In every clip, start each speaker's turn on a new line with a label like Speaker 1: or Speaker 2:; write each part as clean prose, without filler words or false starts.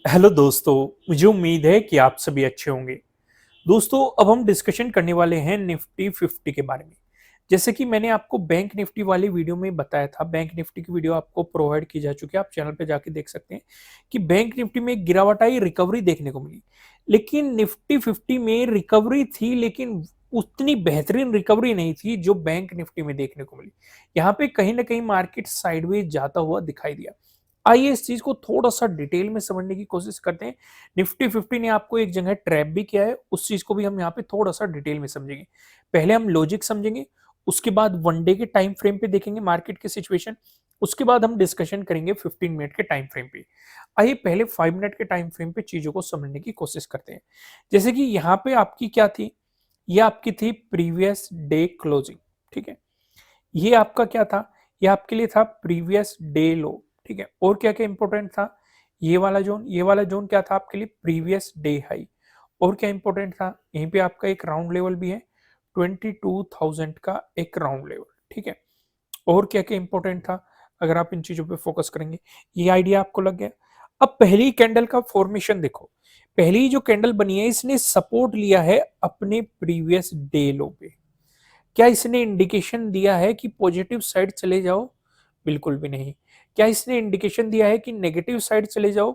Speaker 1: Hello दोस्तों। मुझे उम्मीद है कि आप सभी अच्छे होंगे। दोस्तों, अब हम डिस्कशन करने वाले हैं निफ्टी 50 के बारे में। जैसे कि मैंने आपको बैंक निफ्टी वाली वीडियो में बताया था, बैंक निफ्टी की वीडियो आपको प्रोवाइड की जा चुकी है, आप चैनल पे जाके देख सकते हैं कि बैंक निफ्टी में एक गिरावट आई, रिकवरी देखने को मिली। लेकिन निफ्टी 50 में रिकवरी थी, लेकिन उतनी बेहतरीन रिकवरी नहीं थी जो बैंक निफ्टी में देखने को मिली। यहाँ पे कहीं ना कहीं मार्केट साइडवेज जाता हुआ दिखाई दिया। आइए इस चीज को थोड़ा सा डिटेल में समझने की कोशिश करते हैं। निफ्टी 50 ने आपको एक जगह ट्रैप भी किया है, उस चीज को भी हम यहाँ पे थोड़ा सा डिटेल में समझेंगे। पहले हम लॉजिक समझेंगे, उसके बाद वनडे के टाइम फ्रेम पे देखेंगे मार्केट की सिचुएशन, उसके बाद हम डिस्कशन करेंगे 15 मिनट के टाइम फ्रेम पे। आइए पहले 5 मिनट के टाइम फ्रेम पे चीजों को समझने की कोशिश करते हैं। जैसे कि यहाँ पे आपकी क्या थी, ये आपकी थी प्रीवियस डे क्लोजिंग। ठीक है, ये आपका क्या था, ये आपके लिए था प्रीवियस डे लो। ठीक है, और क्या क्या इंपॉर्टेंट था, ये वाला जोन, ये वाला जोन क्या था आपके लिए, प्रीवियस डे हाई। और क्या इंपॉर्टेंट था, यहीं पे आपका एक राउंड लेवल भी है, 22,000 का एक राउंड लेवल। ठीक है, और क्या क्या इंपॉर्टेंट था, अगर आप इन चीजों पे फोकस करेंगे, ये आइडिया आपको लग गया। अब पहली कैंडल का फॉर्मेशन देखो, पहली जो कैंडल बनी है इसने सपोर्ट लिया है अपने प्रीवियस डे लो पे। क्या इसने इंडिकेशन दिया है कि पॉजिटिव साइड चले जाओ? बिल्कुल भी नहीं। क्या इसने इंडिकेशन दिया है कि नेगेटिव साइड चले जाओ?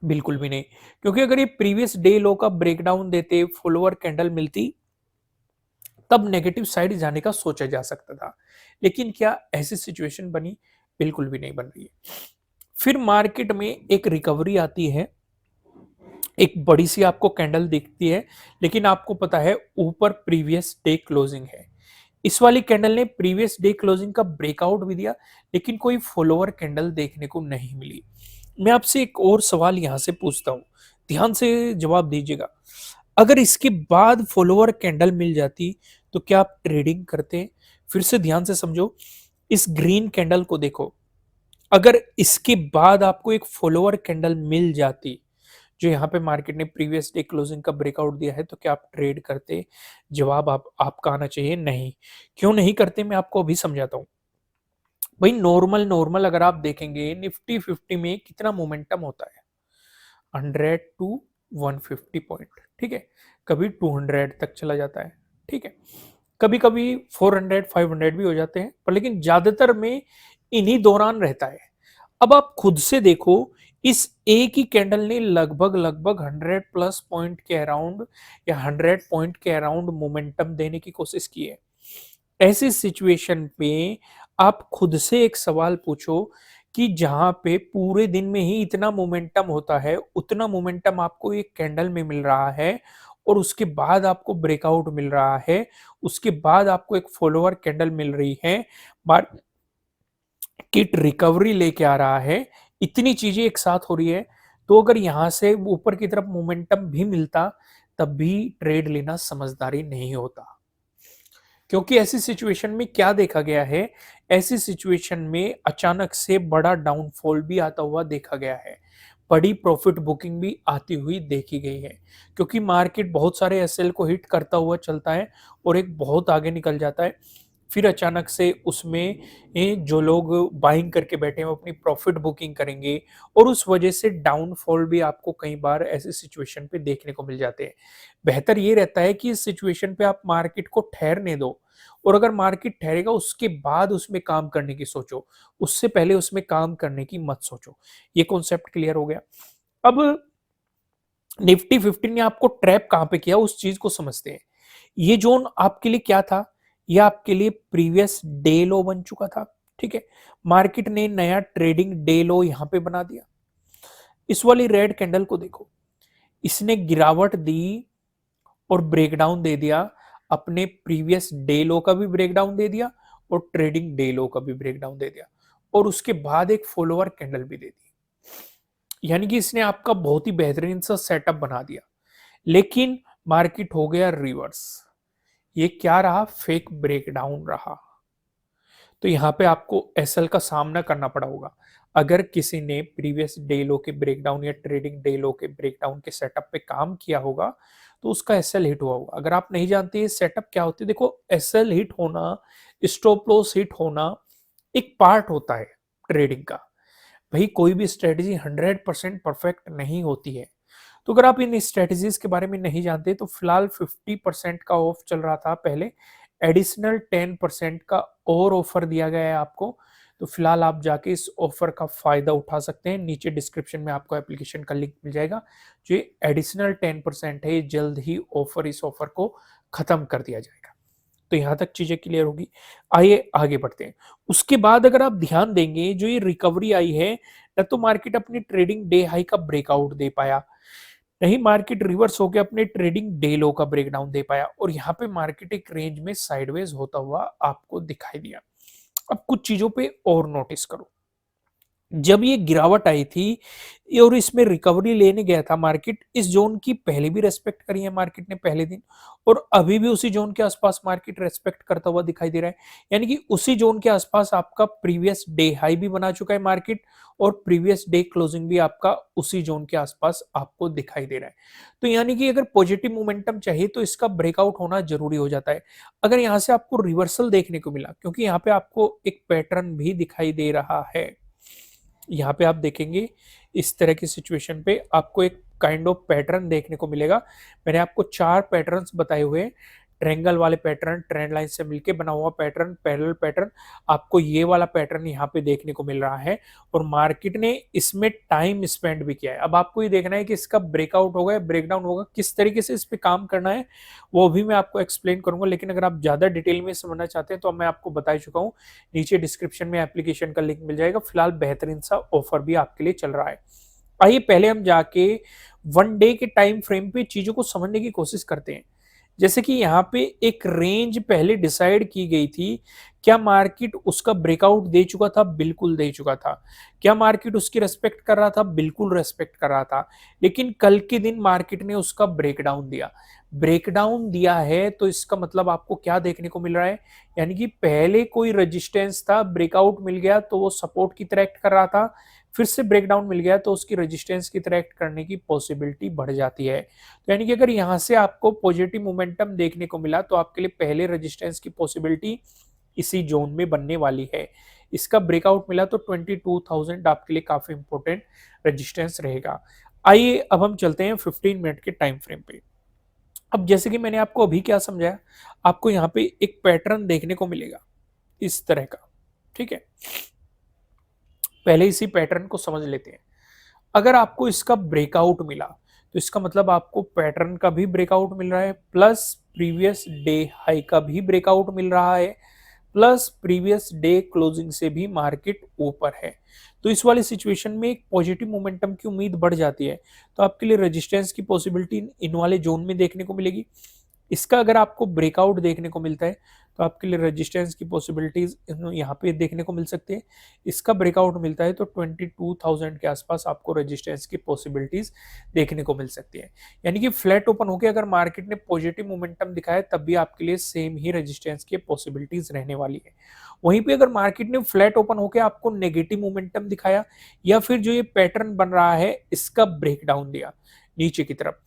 Speaker 1: बिल्कुल भी नहीं। क्योंकि अगर ये प्रीवियस डे लो का ब्रेकडाउन देते, फॉलोअर कैंडल मिलती, तब नेगेटिव साइड जाने का सोचा जा सकता था। लेकिन क्या ऐसी सिचुएशन बनी? बिल्कुल भी नहीं बन रही है। फिर मार्केट में एक रिकवरी आती है, एक बड़ी सी आपको कैंडल दिखती है, लेकिन आपको पता है ऊपर प्रीवियस डे क्लोजिंग है। इस वाली कैंडल ने प्रीवियस डे क्लोजिंग का ब्रेकआउट भी दिया, लेकिन कोई फॉलोअर कैंडल देखने को नहीं मिली। मैं आपसे एक और सवाल यहां से पूछता हूं, ध्यान से जवाब दीजिएगा। अगर इसके बाद फॉलोअर कैंडल मिल जाती तो क्या आप ट्रेडिंग करते? फिर से ध्यान से समझो, इस ग्रीन कैंडल को देखो। अगर इसके बाद आपको एक फॉलोअर कैंडल मिल जाती, जो यहाँ पे मार्केट ने प्रीवियस डे क्लोजिंग का ब्रेकआउट दिया है, तो क्या आप ट्रेड करते? जवाब आपका आना चाहिए नहीं। क्यों नहीं करते, मैं आपको अभी समझाता हूँ। भाई नॉर्मल नॉर्मल अगर आप देखेंगे निफ्टी 50 में कितना मोमेंटम होता है, 100 टू 150 पॉइंट। ठीक है, कभी 200 तक चला जाता है। ठीक है, कभी कभी 400 500 भी हो जाते हैं, पर लेकिन ज्यादातर में इन्हीं दौरान रहता है। अब आप खुद से देखो, इस एक ही कैंडल ने लगभग लगभग 100 प्लस पॉइंट के अराउंड या 100 पॉइंट के अराउंड मोमेंटम देने की कोशिश की है। ऐसी सिचुएशन पे आप खुद से एक सवाल पूछो कि जहां पे पूरे दिन में ही इतना मोमेंटम होता है, उतना मोमेंटम आपको एक कैंडल में मिल रहा है, और उसके बाद आपको ब्रेकआउट मिल रहा है, उसके बाद आपको एक फॉलोअर कैंडल मिल रही है, किट रिकवरी लेके आ रहा है, इतनी चीजें एक साथ हो रही है। तो अगर यहां से ऊपर की तरफ मोमेंटम भी मिलता, तब भी ट्रेड लेना समझदारी नहीं होता। क्योंकि ऐसी सिचुएशन में क्या देखा गया है, ऐसी सिचुएशन में अचानक से बड़ा डाउनफॉल भी आता हुआ देखा गया है, बड़ी प्रॉफिट बुकिंग भी आती हुई देखी गई है। क्योंकि मार्केट बहुत सारे एसएल को हिट करता हुआ चलता है और एक बहुत आगे निकल जाता है, फिर अचानक से उसमें जो लोग बाइंग करके बैठे हैं वो अपनी प्रॉफिट बुकिंग करेंगे, और उस वजह से डाउनफॉल भी आपको कई बार ऐसी सिचुएशन पे देखने को मिल जाते हैं। बेहतर ये रहता है कि इस सिचुएशन पे आप मार्केट को ठहरने दो, और अगर मार्केट ठहरेगा उसके बाद उसमें काम करने की सोचो, उससे पहले उसमें काम करने की मत सोचो। ये कॉन्सेप्ट क्लियर हो गया। अब निफ्टी 15 ने आपको ट्रैप कहां पे किया, उस चीज को समझते हैं। ये जोन आपके लिए क्या था, ये आपके लिए प्रीवियस डे लो बन चुका था। ठीक है, मार्केट ने नया ट्रेडिंग डे लो यहां पे बना दिया। इस वाली रेड कैंडल को देखो, इसने गिरावट दी और ब्रेकडाउन दे दिया, अपने प्रीवियस डे लो का भी ब्रेकडाउन दे दिया और ट्रेडिंग डे लो का भी ब्रेकडाउन दे दिया, और उसके बाद एक फॉलोअर कैंडल भी दे दी। यानी कि इसने आपका बहुत ही बेहतरीन सा सेटअप बना दिया। लेकिन मार्केट हो गया रिवर्स, ये क्या रहा, फेक ब्रेकडाउन रहा। तो यहाँ पे आपको एसएल का सामना करना पड़ा होगा। अगर किसी ने प्रीवियस डे लो के ब्रेकडाउन या ट्रेडिंग डे लो के ब्रेकडाउन के सेटअप पे काम किया होगा, तो उसका एसएल हिट हुआ होगा। अगर आप नहीं जानते ये सेटअप क्या होती है, देखो एसएल हिट होना, स्टॉप लॉस हिट होना एक पार्ट होता है ट्रेडिंग का। भाई कोई भी स्ट्रेटेजी 100% परफेक्ट नहीं होती है। तो अगर आप इन स्ट्रेटेजीज के बारे में नहीं जानते तो फिलहाल 50% का ऑफ चल रहा था पहले, एडिशनल 10% का और ऑफर दिया गया है आपको। तो फिलहाल आप जाके इस ऑफर का फायदा उठा सकते हैं। नीचे डिस्क्रिप्शन में आपको एप्लीकेशन का लिंक मिल जाएगा। जो ये एडिशनल 10% है, ये जल्द ही ऑफर इस ऑफर को खत्म कर दिया जाएगा। तो यहाँ तक चीजें क्लियर होगी। आइए आगे बढ़ते हैं। उसके बाद अगर आप ध्यान देंगे, जो ये रिकवरी आई है, न तो मार्केट अपनी ट्रेडिंग डे हाई का ब्रेकआउट दे पाया, नहीं मार्केट रिवर्स होकर अपने ट्रेडिंग डे लो का ब्रेकडाउन दे पाया, और यहाँ पे मार्केट एक रेंज में साइडवेज होता हुआ आपको दिखाई दिया। अब कुछ चीजों पे और नोटिस करो। जब ये गिरावट आई थी और इसमें रिकवरी लेने गया था मार्केट, इस जोन की पहले भी रेस्पेक्ट करी है मार्केट ने पहले दिन, और अभी भी उसी जोन के आसपास मार्केट रेस्पेक्ट करता हुआ दिखाई दे रहा है। यानी कि उसी जोन के आसपास आपका प्रीवियस डे हाई भी बना चुका है मार्केट, और प्रीवियस डे क्लोजिंग भी आपका उसी जोन के आसपास आपको दिखाई दे रहा है। तो यानी कि अगर पॉजिटिव मोमेंटम चाहिए तो इसका ब्रेकआउट होना जरूरी हो जाता है। अगर यहाँ से आपको रिवर्सल देखने को मिला, क्योंकि यहाँ पे आपको एक पैटर्न भी दिखाई दे रहा है, यहाँ पे आप देखेंगे इस तरह की सिचुएशन पे आपको एक काइंड ऑफ पैटर्न देखने को मिलेगा। मैंने आपको 4 पैटर्न्स बताए हुए हैं। ट्रायंगल वाले पैटर्न, ट्रेंड लाइन से मिलके बना हुआ पैटर्न, पैरेलल पैटर्न, आपको ये वाला पैटर्न यहाँ पे देखने को मिल रहा है, और मार्केट ने इसमें टाइम स्पेंड भी किया है। अब आपको ये देखना है कि इसका ब्रेकआउट होगा या ब्रेकडाउन होगा, किस तरीके से इस पे काम करना है वो भी मैं आपको एक्सप्लेन करूंगा। लेकिन अगर आप ज्यादा डिटेल में समझना चाहते हैं तो मैं आपको बता चुका हूँ, नीचे डिस्क्रिप्शन में एप्लीकेशन का लिंक मिल जाएगा। फिलहाल बेहतरीन सा ऑफर भी आपके लिए चल रहा है। आइए पहले हम जाके 1 डे के टाइम फ्रेम पे चीजों को समझने की कोशिश करते हैं। जैसे कि यहाँ पे एक रेंज पहले डिसाइड की गई थी, क्या मार्केट उसका ब्रेकआउट दे चुका था? बिल्कुल दे चुका था। क्या मार्केट उसकी रेस्पेक्ट कर रहा था? बिल्कुल रेस्पेक्ट कर रहा था। लेकिन कल के दिन मार्केट ने उसका ब्रेकडाउन दिया। ब्रेकडाउन दिया है तो इसका मतलब आपको क्या देखने को मिल रहा है? यानी कि पहले कोई रेजिस्टेंस था, ब्रेकआउट मिल गया तो वो सपोर्ट की तरह एक्ट कर रहा था, फिर से ब्रेकडाउन मिल गया तो उसकी रेजिस्टेंस की तरह एक्ट करने की पॉसिबिलिटी बढ़ जाती है। तो यानी कि अगर यहाँ से आपको पॉजिटिव मोमेंटम देखने को मिला तो आपके लिए पहले रेजिस्टेंस की पॉसिबिलिटी इसी जोन में बनने वाली है। इसका ब्रेकआउट मिला तो 22,000 आपके लिए काफी इंपॉर्टेंट रेजिस्टेंस रहेगा। आइए अब हम चलते हैं 15 मिनट के टाइम फ्रेम पे। अब जैसे कि मैंने आपको अभी क्या समझाया, आपको यहाँ पे एक पैटर्न देखने को मिलेगा इस तरह का, ठीक है। पहले इसी पैटर्न को समझ लेते हैं। अगर आपको इसका ब्रेकआउट मिला तो इसका मतलब आपको पैटर्न का भी ब्रेकआउट मिल रहा है, प्लस प्रीवियस डे हाई का भी ब्रेकआउट मिल रहा है, प्लस प्रीवियस डे क्लोजिंग से भी मार्केट ऊपर है। तो इस वाली सिचुएशन में एक पॉजिटिव मोमेंटम की उम्मीद बढ़ जाती है। तो आपके लिए रेजिस्टेंस की पॉसिबिलिटी इन वाले जोन में देखने को मिलेगी। इसका अगर आपको ब्रेकआउट देखने को मिलता है तो आपके लिए रेजिस्टेंस की पॉसिबिलिटीज यहाँ पे देखने को मिल सकती है। इसका ब्रेकआउट मिलता है तो 22,000 के आसपास आपको रेजिस्टेंस की पॉसिबिलिटीज देखने को मिल सकती है। यानी कि फ्लैट ओपन होकर अगर मार्केट ने पॉजिटिव मोमेंटम दिखाया तब भी आपके लिए सेम ही रेजिस्टेंस की पॉसिबिलिटीज रहने वाली है। वहीं पे अगर मार्केट ने फ्लैट ओपन होकर आपको नेगेटिव मोमेंटम दिखाया, या फिर जो ये पैटर्न बन रहा है इसका ब्रेकडाउन दिया नीचे की तरफ,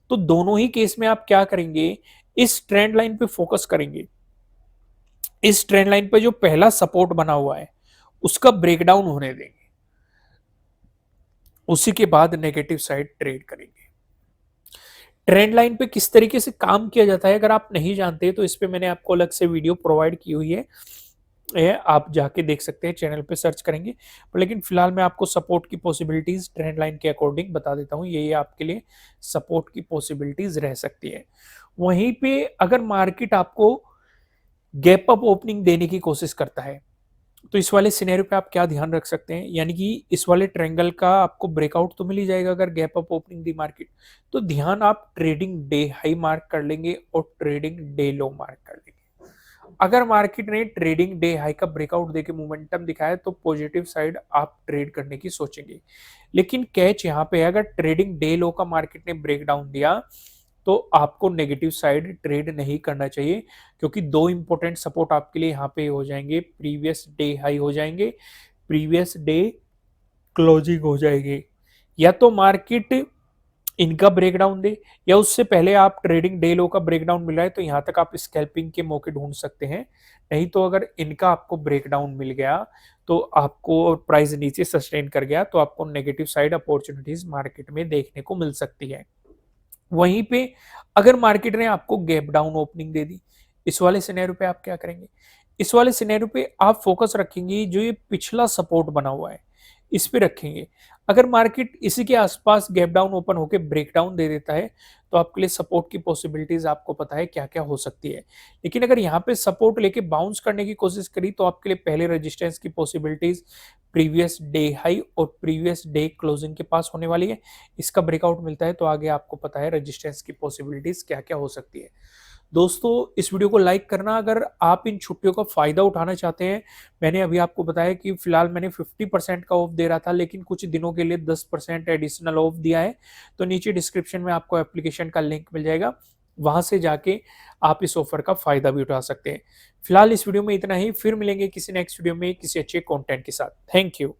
Speaker 1: तो दोनों ही केस में आप क्या करेंगे, इस ट्रेंड लाइन पे फोकस करेंगे। इस ट्रेंड लाइन पे जो पहला सपोर्ट बना हुआ है उसका ब्रेकडाउन होने देंगे, उसी के बाद नेगेटिव साइड ट्रेड करेंगे। ट्रेंड लाइन पे किस तरीके से काम किया जाता है अगर आप नहीं जानते तो इस पे मैंने आपको अलग से वीडियो प्रोवाइड की हुई है, आप जाके देख सकते हैं, चैनल पे सर्च करेंगे। पर लेकिन फिलहाल मैं आपको सपोर्ट की पॉसिबिलिटीज ट्रेंड लाइन के अकॉर्डिंग बता देता हूँ, ये आपके लिए सपोर्ट की पॉसिबिलिटीज रह सकती है। वहीं पे अगर मार्केट आपको गैप अप ओपनिंग देने की कोशिश करता है तो इस वाले सिनेरियो पे आप क्या ध्यान रख सकते हैं, यानी कि इस वाले ट्रायंगल का आपको ब्रेकआउट तो मिल ही जाएगा अगर गैप अप ओपनिंग दी मार्केट, तो ध्यान आप ट्रेडिंग डे हाई मार्क कर लेंगे और ट्रेडिंग डे लो मार्क कर लेंगे। अगर मार्केट ने ट्रेडिंग डे हाई का ब्रेकआउट देके मोमेंटम दिखाया तो पॉजिटिव साइड आप ट्रेड करने की सोचेंगे। लेकिन कैच यहाँ पे है, अगर ट्रेडिंग डे लो का मार्केट ने ब्रेकडाउन दिया तो आपको नेगेटिव साइड ट्रेड नहीं करना चाहिए, क्योंकि दो इंपॉर्टेंट सपोर्ट आपके लिए यहाँ पे हो जाएंगे, प्रीवियस डे हाई हो जाएंगे, प्रीवियस डे क्लोजिंग हो जाएगी। या तो मार्केट इनका ब्रेकडाउन दे, या उससे पहले आप ट्रेडिंग डे लो का ब्रेकडाउन मिल रहा है तो यहाँ तक आप स्कैल्पिंग के मौके ढूंढ सकते हैं। नहीं तो अगर इनका आपको ब्रेकडाउन मिल गया तो आपको प्राइस नीचे सस्टेन कर गया तो आपको नेगेटिव साइड अपॉर्चुनिटीज मार्केट में देखने को मिल सकती है। वहीं पे अगर मार्केट ने आपको गैप डाउन ओपनिंग दे दी, इस वाले सिनेरियो पे आप क्या करेंगे? इस वाले सिनेरियो पे आप फोकस रखेंगे जो ये पिछला सपोर्ट बना हुआ है, इस पे रखेंगे। अगर मार्केट इसी के आसपास गैप डाउन ओपन होके ब्रेकडाउन दे देता है, तो आपके लिए सपोर्ट की पॉसिबिलिटीज आपको पता है क्या-क्या हो सकती है। लेकिन अगर यहाँ पे सपोर्ट लेके बाउंस करने की कोशिश करी तो आपके लिए पहले रेजिस्टेंस की पॉसिबिलिटीज प्रीवियस डे हाई और प्रीवियस डे क्लोजिंग के पास होने वाली है। इसका ब्रेकआउट मिलता है तो आगे आपको पता है रेजिस्टेंस की पॉसिबिलिटीज क्या-क्या हो सकती है। दोस्तों, इस वीडियो को लाइक करना अगर आप इन छुट्टियों का फ़ायदा उठाना चाहते हैं। मैंने अभी आपको बताया कि फ़िलहाल मैंने 50% का ऑफ दे रहा था, लेकिन कुछ दिनों के लिए 10% एडिशनल ऑफ दिया है। तो नीचे डिस्क्रिप्शन में आपको एप्लीकेशन का लिंक मिल जाएगा, वहाँ से जाके आप इस ऑफ़र का फ़ायदा भी उठा सकते हैं। फ़िलहाल इस वीडियो में इतना ही, फिर मिलेंगे किसी नेक्स्ट वीडियो में किसी अच्छे कंटेंट के साथ। Thank you.